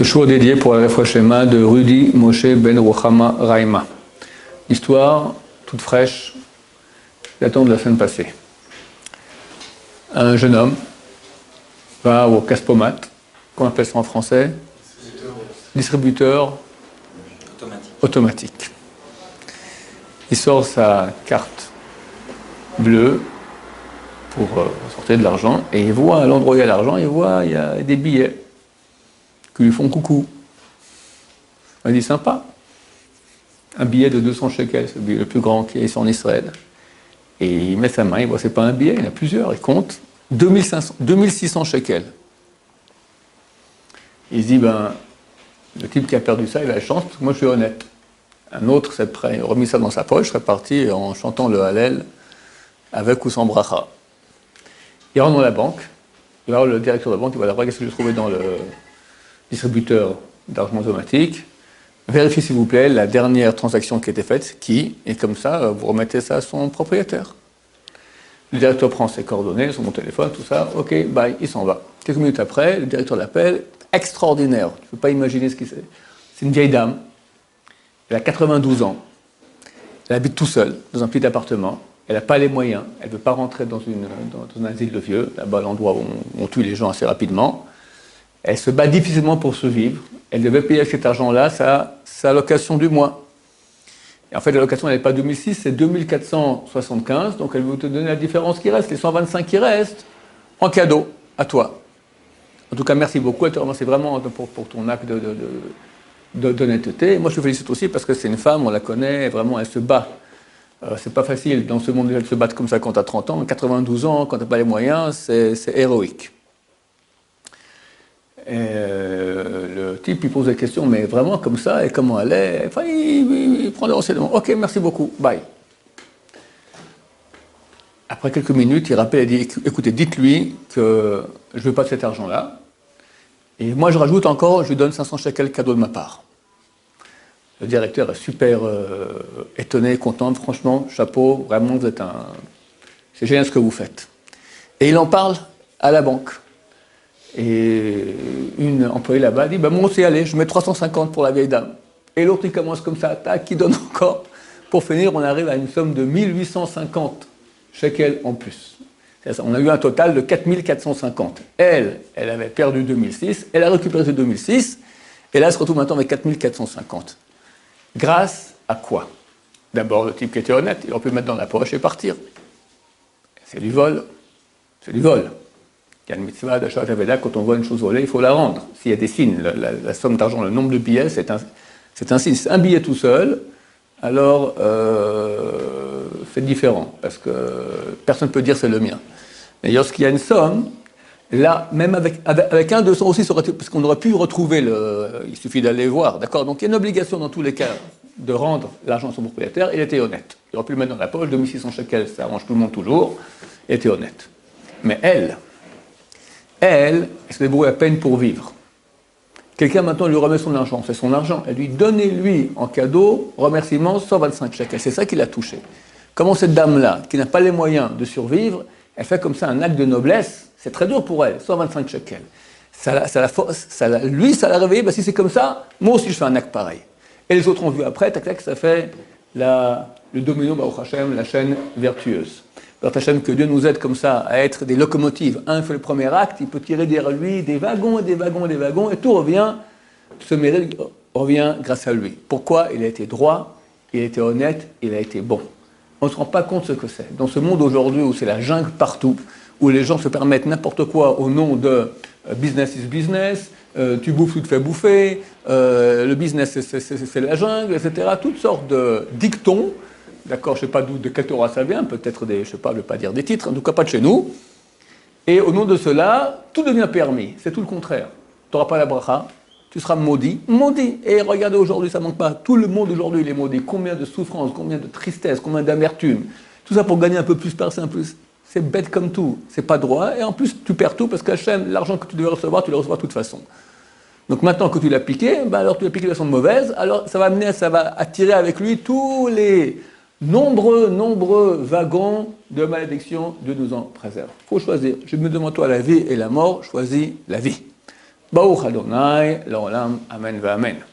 Ce show dédié pour la Refoua Shlema de Rudy Moshe Ben Ruchama Raima. Histoire toute fraîche, datant de la semaine passée. Un jeune homme va au Caspomat, qu'on appelle ça en français, distributeur automatique. Il sort sa carte bleue pour sortir de l'argent et il voit à l'endroit où il y a l'argent, il y a des billets qui lui font coucou. Il dit sympa. Un billet de 200 shekels, c'est le billet le plus grand qui est en Israël. Et il met sa main, il voit c'est pas un billet, il y en a plusieurs, il compte 2600 shekels. Il se dit, le type qui a perdu ça, il a la chance, parce que moi je suis honnête. Un autre s'est prêt, il a remis ça dans sa poche, serait parti en chantant le Hallel avec ou sans bracha. Il rentre dans la banque, il va voir le directeur de la banque, il va voir qu'est-ce que j'ai trouvé dans le distributeur d'argent automatique. Vérifiez s'il vous plaît la dernière transaction qui a été faite, et comme ça, vous remettez ça à son propriétaire. Le directeur prend ses coordonnées, son téléphone, tout ça, ok, bye, il s'en va. Quelques minutes après, le directeur l'appelle, extraordinaire, tu ne peux pas imaginer ce qu'il c'est. C'est une vieille dame, elle a 92 ans, elle habite tout seule, dans un petit appartement, elle n'a pas les moyens, elle ne veut pas rentrer dans un asile de vieux, là-bas l'endroit où on tue les gens assez rapidement. Elle se bat difficilement pour survivre. Elle devait payer avec cet argent-là sa location du mois. Et en fait, la location, elle n'est pas 2006, c'est 2475. Donc, elle veut te donner la différence qui reste, les 125 qui restent, en cadeau, à toi. En tout cas, merci beaucoup. Elle te remercie vraiment pour ton acte d'honnêteté. Moi, je te félicite aussi parce que c'est une femme, on la connaît, vraiment, elle se bat. C'est pas facile dans ce monde de se battre comme ça quand tu as 30 ans. 92 ans, quand tu n'as pas les moyens, c'est héroïque. Et le type, il pose des questions, mais vraiment comme ça, et comment elle est, enfin, il prend des renseignements. Ok, merci beaucoup, bye. Après quelques minutes, il rappelle et dit, écoutez, dites-lui que je ne veux pas de cet argent-là, et moi je rajoute encore, je lui donne 500 shekels cadeau de ma part. Le directeur est super étonné, content, franchement, chapeau, vraiment, c'est génial ce que vous faites. Et il en parle à la banque. Et une employée là-bas dit, moi aussi, allez, je mets 350 pour la vieille dame. Et l'autre, il commence comme ça, tac, qui donne encore. Pour finir, on arrive à une somme de 1850 shekels en plus. On a eu un total de 4450. Elle avait perdu 2006, elle a récupéré ce 2006, et là, elle se retrouve maintenant avec 4450. Grâce à quoi? D'abord, le type qui était honnête, il aurait pu le mettre dans la poche et partir. C'est du vol. C'est du vol. Il y a une mitzvah d'achat aveda, quand on voit une chose volée, il faut la rendre. S'il y a des signes, la somme d'argent, le nombre de billets, c'est un signe. C'est un billet tout seul, alors c'est différent, parce que personne ne peut dire c'est le mien. Mais lorsqu'il y a une somme, là, même avec un 200 aussi, parce qu'on aurait pu retrouver il suffit d'aller voir, d'accord? Donc il y a une obligation dans tous les cas de rendre l'argent à son propriétaire, il était honnête. Il aurait pu le mettre dans la poche, 2600 shekels, ça arrange tout le monde toujours, il était honnête. Mais elle se débrouille à peine pour vivre. Quelqu'un maintenant lui remet son argent, c'est son argent. Elle lui donnez-lui en cadeau, remerciement, 125 shekels. C'est ça qui l'a touché. Comment cette dame-là, qui n'a pas les moyens de survivre, elle fait comme ça un acte de noblesse, c'est très dur pour elle, 125 shekels. Ça l'a réveillé, si c'est comme ça, moi aussi je fais un acte pareil. Et les autres ont vu après, tac tac, ça fait le domino, Baruch Hashem, la chaîne vertueuse. Baruch Hashem, que Dieu nous aide comme ça à être des locomotives. Un fait le premier acte, il peut tirer derrière lui des wagons et des wagons et des wagons, et tout revient, ce mérite revient grâce à lui. Pourquoi? Il a été droit, il a été honnête, il a été bon. On ne se rend pas compte ce que c'est. Dans ce monde aujourd'hui où c'est la jungle partout, où les gens se permettent n'importe quoi au nom de business is business, tu bouffes, tu te fais bouffer, le business c'est la jungle, etc. Toutes sortes de dictons. D'accord, je ne sais pas de quel Torah ça vient, peut-être je ne veux pas dire des titres, en tout cas pas de chez nous. Et au nom de cela, tout devient permis. C'est tout le contraire. Tu n'auras pas la bracha, tu seras maudit. Maudit. Et regardez aujourd'hui, ça ne manque pas. Tout le monde aujourd'hui, il est maudit. Combien de souffrances, combien de tristesse, combien d'amertume. Tout ça pour gagner un peu plus, percer un peu. C'est bête comme tout. C'est pas droit. Et en plus, tu perds tout parce qu'Hachem, l'argent que tu devais recevoir, tu le recevras de toute façon. Donc maintenant que tu l'as piqué, alors tu l'as piqué de façon mauvaise, alors ça va attirer avec lui tous les nombreux wagons de malédiction. Dieu nous en préserve. Il faut choisir. Je me demande toi la vie et la mort, choisis la vie. Baruch Adonai, l'olam, amen, amen.